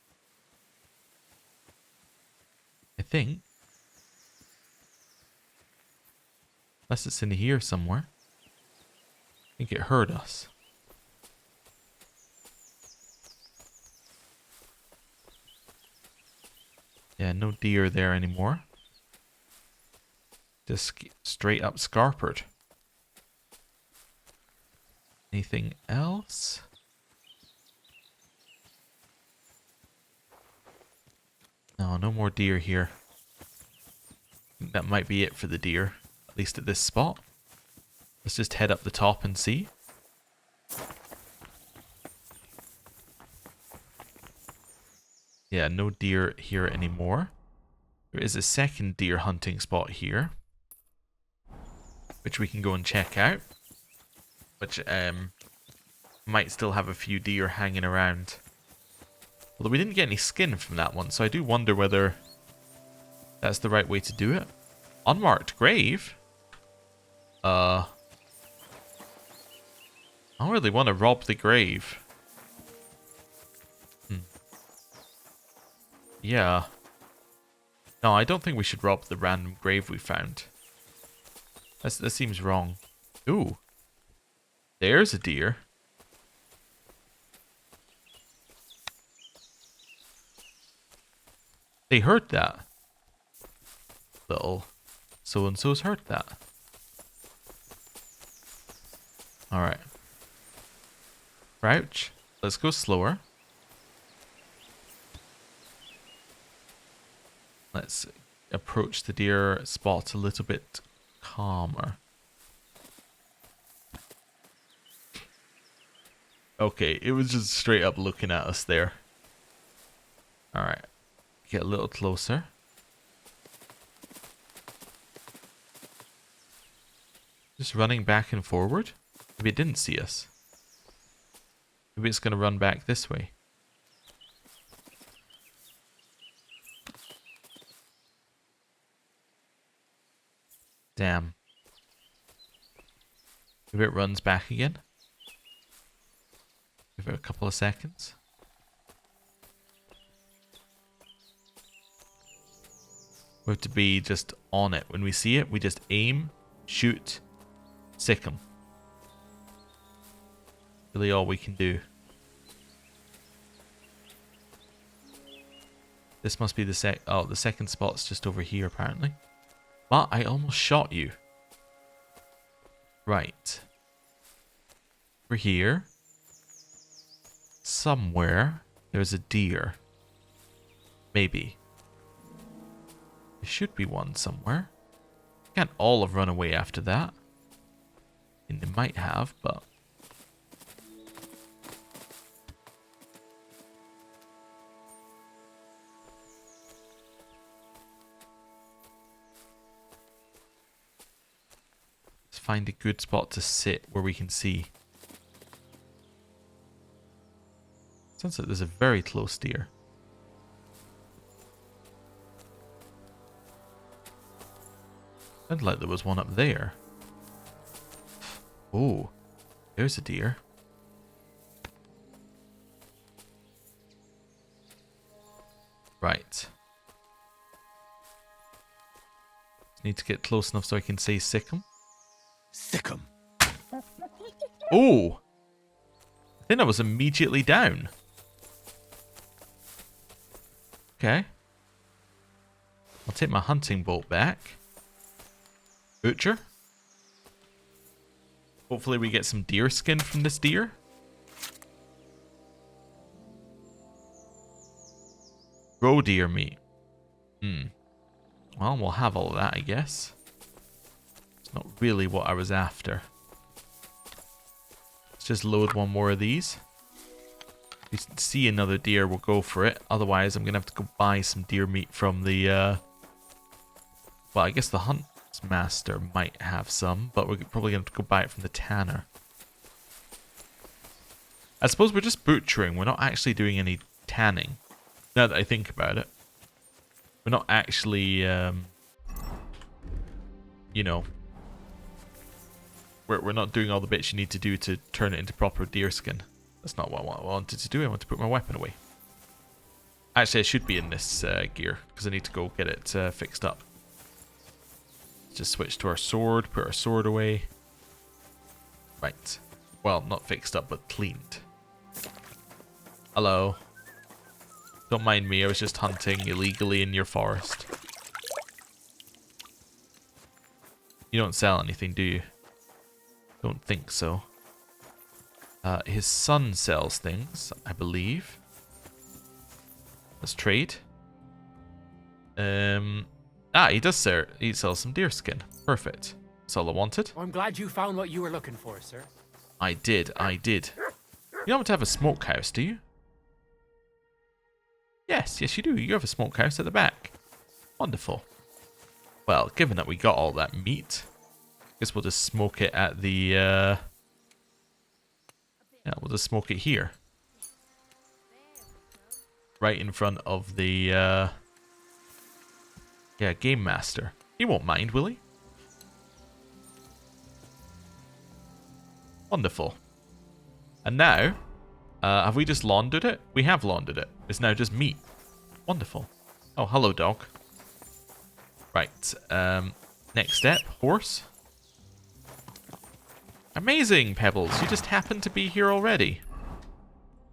I think. Unless it's in here somewhere. I think it heard us. Yeah, no deer there anymore. Just straight up scarpered. Anything else? No, no more deer here. I think that might be it for the deer, at least at this spot. Let's just head up the top and see. Yeah, no deer here anymore. There is a second deer hunting spot here, which we can go and check out. Which might still have a few deer hanging around. Although we didn't get any skin from that one, so I do wonder whether that's the right way to do it. Unmarked grave? I don't really want to rob the grave. Yeah. No, I don't think we should rob the random grave we found. That seems wrong. Ooh. There's a deer. They heard that. Little so-and-so's heard that. Alright. Crouch. Let's go slower. Let's approach the deer spot a little bit calmer. Okay, it was just straight up looking at us there. Alright. Get a little closer. Just running back and forward. Maybe it didn't see us. Maybe it's going to run back this way. Damn. Maybe it runs back again. Give it a couple of seconds. We have to be just on it. When we see it, we just aim, shoot, sick 'em. Really all we can do. This must be the the second spot's just over here apparently. But I almost shot you. Right. Over here. Somewhere there's a deer. Maybe. There should be one somewhere. Can't all have run away after that. And they might have, but... let's find a good spot to sit where we can see. Sounds like there's a very close deer. Sounded like there was one up there. Oh, there's a deer. Right. Need to get close enough so I can say sick 'em. Sick 'em. Oh! I think I was immediately down. Okay. I'll take my hunting bolt back. Butcher. Hopefully we get some deer skin from this deer. Roe deer meat. Well, we'll have all of that, I guess. It's not really what I was after. Let's just load one more of these. If we see another deer, we'll go for it. Otherwise, I'm going to have to go buy some deer meat from the... well, I guess the hunt master might have some, but we're probably going to have to go buy it from the tanner. I suppose we're just butchering. We're not actually doing any tanning. Now that I think about it. We're not actually, you know, we're not doing all the bits you need to do to turn it into proper deer skin. That's not what I wanted to do. I want to put my weapon away. Actually, I should be in this gear because I need to go get it fixed up. Just switch to our sword, put our sword away. Right. Well, not fixed up, but cleaned. Hello. Don't mind me, I was just hunting illegally in your forest. You don't sell anything, do you? Don't think so. His son sells things, I believe. Let's trade. He does, sir. He sells some deer skin. Perfect. That's all I wanted. I'm glad you found what you were looking for, sir. I did. You don't have to have a smokehouse, do you? Yes, you do. You have a smokehouse at the back. Wonderful. Well, given that we got all that meat, I guess we'll just smoke it at the, yeah, we'll just smoke it here. Right in front of the, yeah, game master. He won't mind, will he? Wonderful. And now, have we just laundered it? We have laundered it. It's now just meat. Wonderful. Oh, hello, dog. Right. Next step, horse. How Amazing, Pebbles. You just happened to be here already.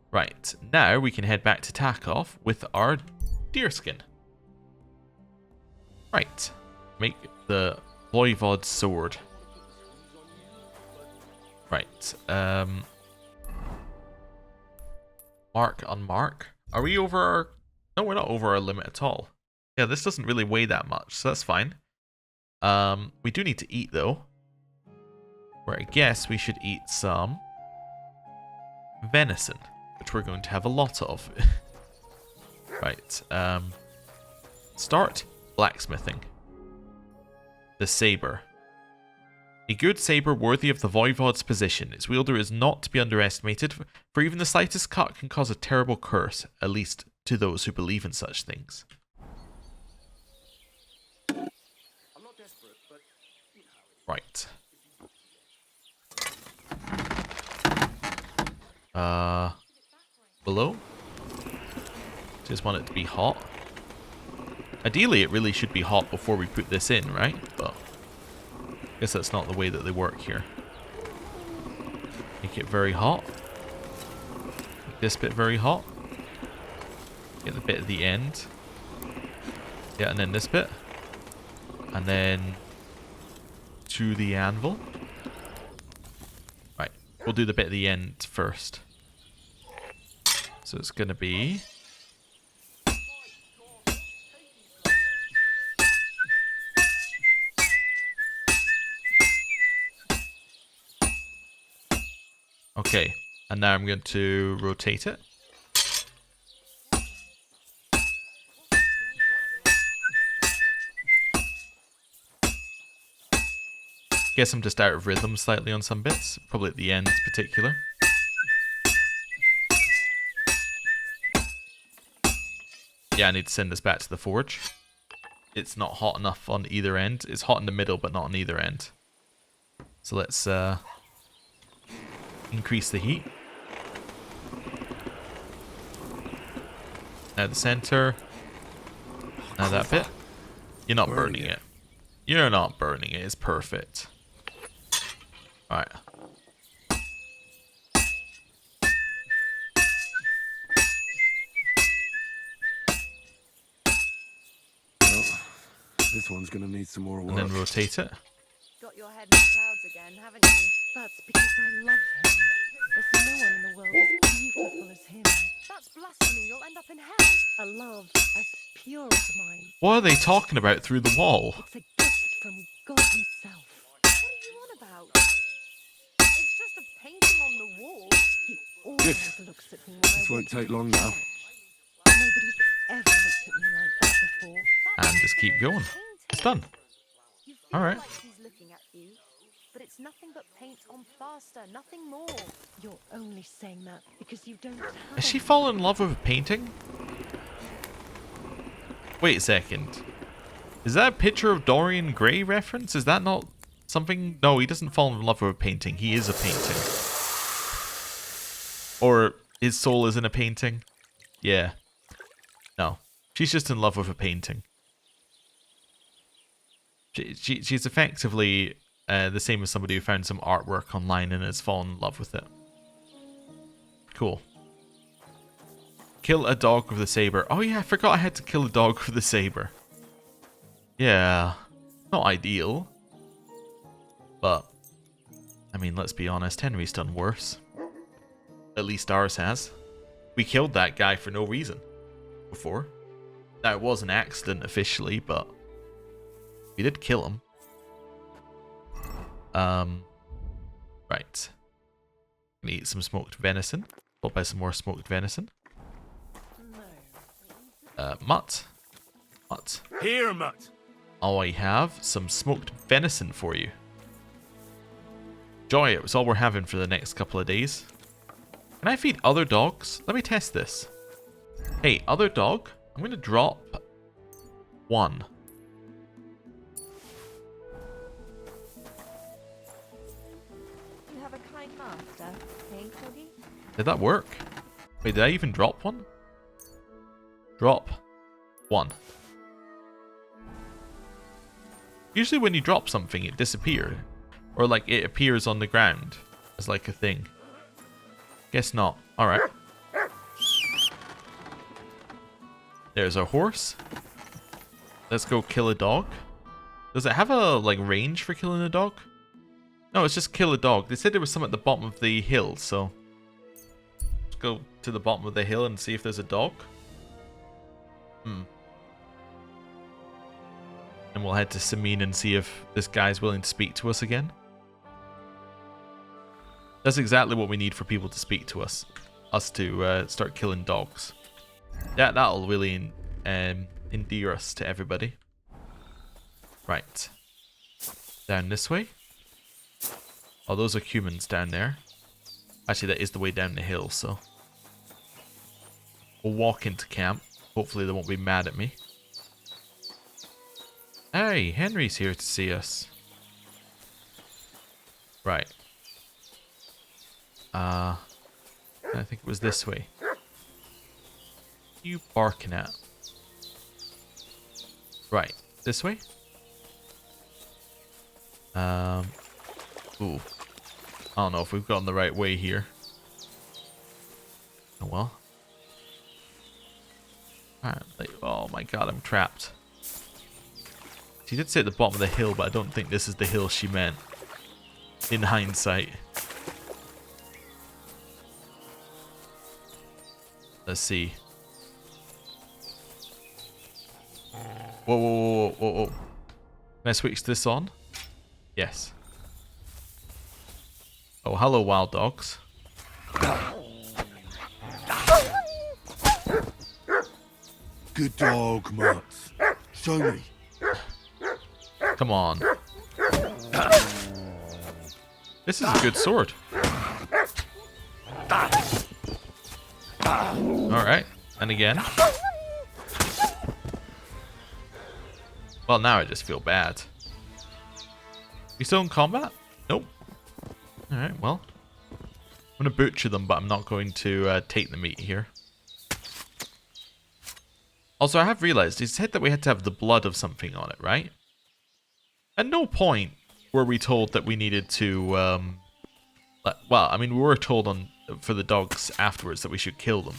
Right, now we can head back to Tarkov with our deerskin. Right, make the Voivode sword. Right, mark on mark. Are we over our... No, we're not over our limit at all. Yeah, this doesn't really weigh that much, so that's fine. We do need to eat, though. Where I guess we should eat some venison, which we're going to have a lot of. Right, start blacksmithing. The saber. A good saber worthy of the Voivode's position. Its wielder is not to be underestimated, for even the slightest cut can cause a terrible curse, at least to those who believe in such things. Right. Below? Just want it to be hot. Ideally, it really should be hot before we put this in, right? But I guess that's not the way that they work here. Make it very hot. Make this bit very hot. Get the bit at the end. Yeah, and then this bit. And then to the anvil. Right, we'll do the bit at the end first. So it's going to be... Okay, and now I'm going to rotate it. Guess I'm just out of rhythm slightly on some bits, probably at the end in particular. Yeah, I need to send this back to the forge. It's not hot enough on either end. It's hot in the middle, but not on either end. So let's increase the heat. Now the center. Now that bit. You're not burning it. You're not burning it. It's perfect. Alright. This one's gonna need some more work. And then rotate it. Got your head in the clouds again, haven't you? That's because I love him. There's no one in the world as beautiful as him. That's blasphemy. You'll end up in hell. A love as pure as mine. What are they talking about through the wall? It's a gift from God himself. What are you on about? It's just a painting on the wall. He always looks at me when This won't take long now. Nobody's ever looked at me like that before. And just keep going. It's done. Alright. Like he's looking at you, but it's nothing but paint on faster, nothing more. You're only saying that because you don't have... Has she fallen in love with a painting? Wait a second. Is that a picture of Dorian Gray reference? Is that not something... No, he doesn't fall in love with a painting. He is a painting. Or his soul is in a painting. Yeah. No. She's just in love with a painting. She's effectively the same as somebody who found some artwork online and has fallen in love with it. Cool. Kill a dog with a saber. Oh yeah, I forgot I had to kill a dog with a saber. Yeah, not ideal. But, I mean, let's be honest, Henry's done worse. At least ours has. We killed that guy for no reason before. Now, it was an accident officially, but we did kill him. Right. Gonna eat some smoked venison. Followed by some more smoked venison. Mutt. Mutt. Here, Mutt. Oh, I have some smoked venison for you. Enjoy it. It's all we're having for the next couple of days. Can I feed other dogs? Let me test this. Hey, other dog. I'm going to drop 1. You have a kind master, hey, Coggy? Did that work? Wait, did I even drop 1? Drop 1. Usually when you drop something, it disappeared. Or like it appears on the ground as like a thing. Guess not. Alright. There's our horse. Let's go kill a dog. Does it have a like range for killing a dog? No, it's just kill a dog. They said there was some at the bottom of the hill, so let's go to the bottom of the hill and see if there's a dog. And we'll head to Samine and see if this guy's willing to speak to us again. That's exactly what we need for people to speak to us. Us to start killing dogs. That'll really endear us to everybody. Right. Down this way. Oh, those are humans down there. Actually, that is the way down the hill, so we'll walk into camp. Hopefully they won't be mad at me. Hey, Henry's here to see us. Right. I think it was this way. What are you barking at? Right, this way? Ooh. I don't know if we've gone the right way here. Oh well. Apparently, oh my god, I'm trapped. She did say at the bottom of the hill, but I don't think this is the hill she meant. In hindsight. Let's see. Whoa, whoa, whoa, whoa, whoa. Can I switch this on? Yes. Oh, hello, wild dogs. Good dog, Mats. Show me. Come on. This is a good sword. Alright. And again. Well, now I just feel bad. You still in combat? Nope. Alright, well. I'm going to butcher them, but I'm not going to take the meat here. Also, I have realized, he said that we had to have the blood of something on it, right? At no point were we told that we needed to, well, I mean, we were told for the dogs afterwards that we should kill them.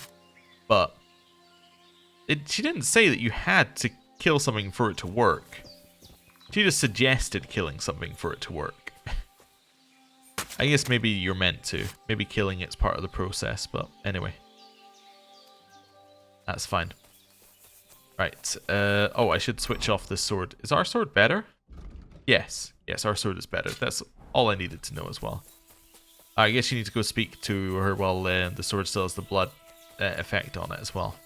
But she didn't say that you had to kill something for it to work. She just suggested killing something for it to work. I guess maybe you're meant to. Maybe killing it's part of the process, but anyway. That's fine. Right. Oh, I should switch off this sword. Is our sword better? Yes. Yes, our sword is better. That's all I needed to know as well. I guess you need to go speak to her while the sword still has the blood effect on it as well.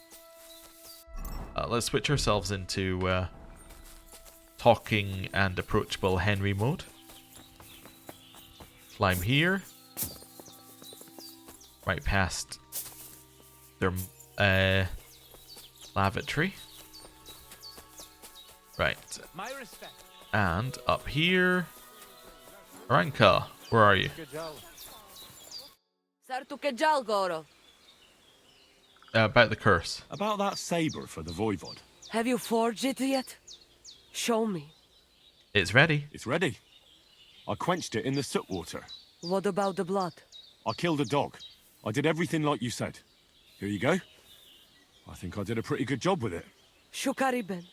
Let's switch ourselves into talking and approachable Henry mode. Climb here. Right past their lavatory. Right. And up here. Ranka, where are you? About the curse. About that saber for the Voivode. Have you forged it yet? Show me. It's ready. It's ready. I quenched it in the soot water. What about the blood? I killed a dog. I did everything like you said. Here you go. I think I did a pretty good job with it. Shukariben.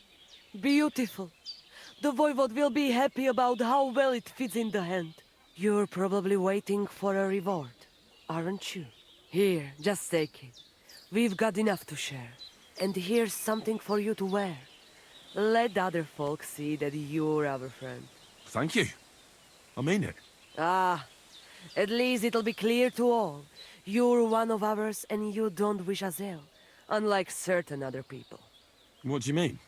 Beautiful. The Voivode will be happy about how well it fits in the hand. You're probably waiting for a reward, aren't you? Here, just take it. We've got enough to share. And here's something for you to wear. Let other folks see that you're our friend. Thank you. I mean it. Ah, at least it'll be clear to all. You're one of ours and you don't wish us ill, unlike certain other people. What do you mean?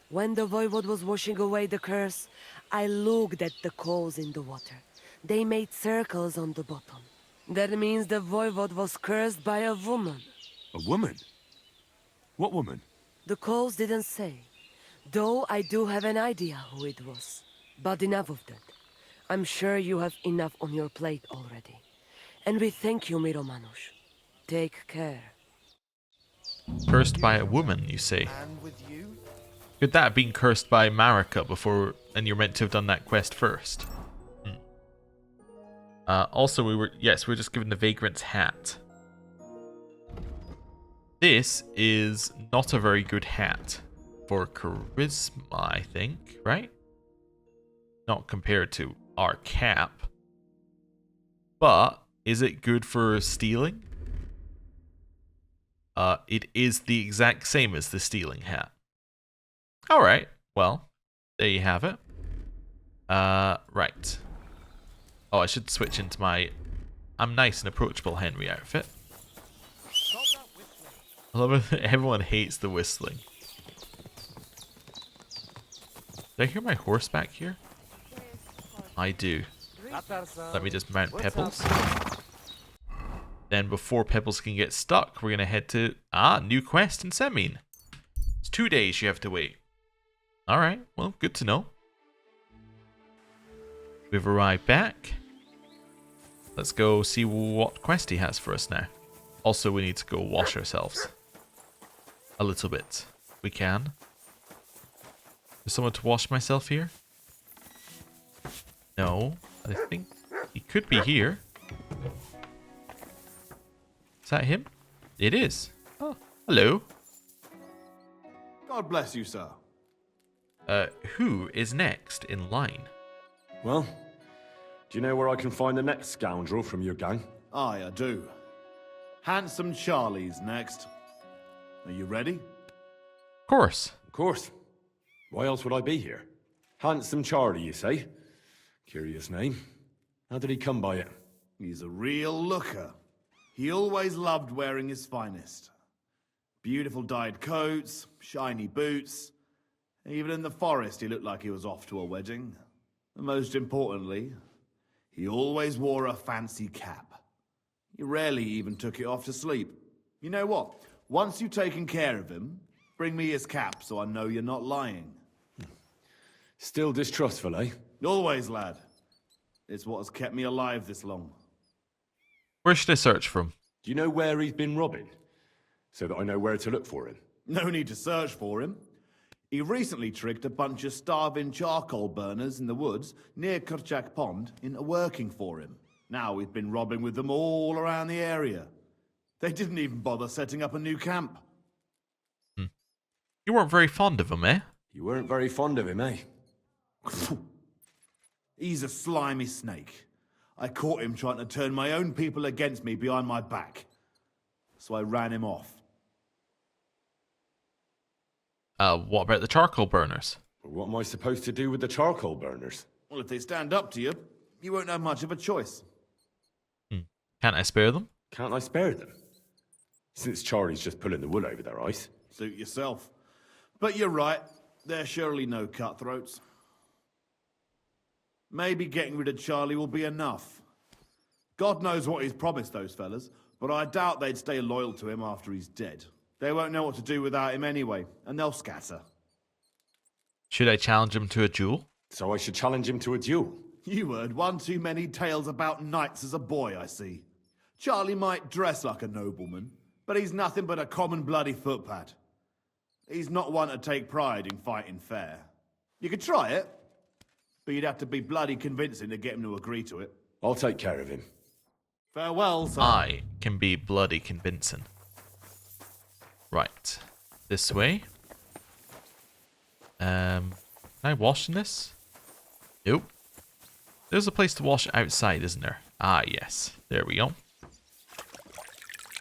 When the Voivode was washing away the curse, I looked at the coals in the water. They made circles on the bottom. That means the Voivode was cursed by a woman. A woman? What woman? The coals didn't say, though I do have an idea who it was. But enough of that. I'm sure you have enough on your plate already. And we thank you, Miromanush. Take care. Cursed by a woman, you say? Could that have been cursed by Marika before, and you're meant to have done that quest first? Also, we're just given the Vagrant's hat. This is not a very good hat for charisma, I think, right? Not compared to our cap. But is it good for stealing? It is the exact same as the stealing hat. Alright, well, there you have it. Right. Oh, I should switch into my I'm nice and approachable Henry outfit. I love it. Everyone hates the whistling. Did I hear my horse back here? I do. Let me just mount Pebbles. Then before Pebbles can get stuck, we're going to head to... new quest in Semine. It's 2 days you have to wait. Alright, well, good to know. We've arrived back. Let's go see what quest he has for us now. Also, we need to go wash ourselves. A little bit. We can. There's someone to wash myself here? No. I think he could be here. Is that him? It is. Oh, hello. God bless you, sir. Who is next in line? Well, do you know where I can find the next scoundrel from your gang? Aye, I do. Handsome Charlie's next. Are you ready? Of course. Of course. Why else would I be here? Handsome Charlie, you say? Curious name. How did he come by it? He's a real looker. He always loved wearing his finest. Beautiful dyed coats, shiny boots. Even in the forest, he looked like he was off to a wedding. And most importantly, he always wore a fancy cap. He rarely even took it off to sleep. You know what? Once you've taken care of him, bring me his cap so I know you're not lying. Still distrustful, eh? Always, lad. It's what has kept me alive this long. Where should I search from? Do you know where he's been robbing? So that I know where to look for him. No need to search for him. He recently tricked a bunch of starving charcoal burners in the woods near Kurchak Pond into working for him. Now we've been robbing with them all around the area. They didn't even bother setting up a new camp. You weren't very fond of him, eh? You weren't very fond of him, eh? He's a slimy snake. I caught him trying to turn my own people against me behind my back. So I ran him off. What about the charcoal burners? What am I supposed to do with the charcoal burners? Well, if they stand up to you, you won't have much of a choice. Can't I spare them? Can't I spare them? Since Charlie's just pulling the wool over their eyes. Suit yourself. But you're right, they're surely no cutthroats. Maybe getting rid of Charlie will be enough. God knows what he's promised those fellas, but I doubt they'd stay loyal to him after he's dead. They won't know what to do without him anyway, and they'll scatter. Should I challenge him to a duel? So I should challenge him to a duel? You heard one too many tales about knights as a boy, I see. Charlie might dress like a nobleman, but he's nothing but a common bloody footpad. He's not one to take pride in fighting fair. You could try it, but you'd have to be bloody convincing to get him to agree to it. I'll take care of him. Farewell, sir. I can be bloody convincing. Right. This way. Can I wash in this? Nope. There's a place to wash outside, isn't there? Ah, yes. There we go.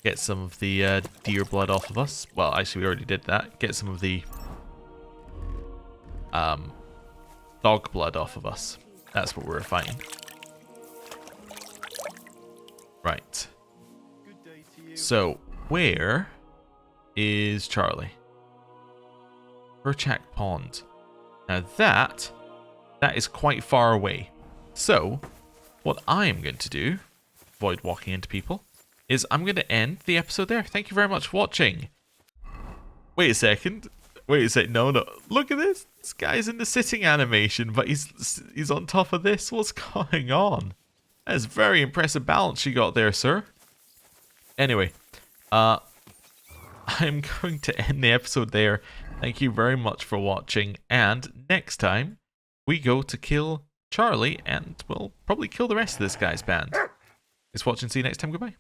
Get some of the deer blood off of us. Well, actually, we already did that. Get some of the dog blood off of us. That's what we're fighting. Right. So, where is Charlie? Kurchak Pond. Now that is quite far away. So, what I am going to do, avoid walking into people, is I'm going to end the episode there. Thank you very much for watching. Wait a second. Wait a second. No. Look at this. This guy's in the sitting animation, but he's on top of this. What's going on? That is very impressive balance you got there, sir. Anyway, I'm going to end the episode there. Thank you very much for watching. And next time, we go to kill Charlie, and we'll probably kill the rest of this guy's band. Thanks for watching. See you next time. Goodbye.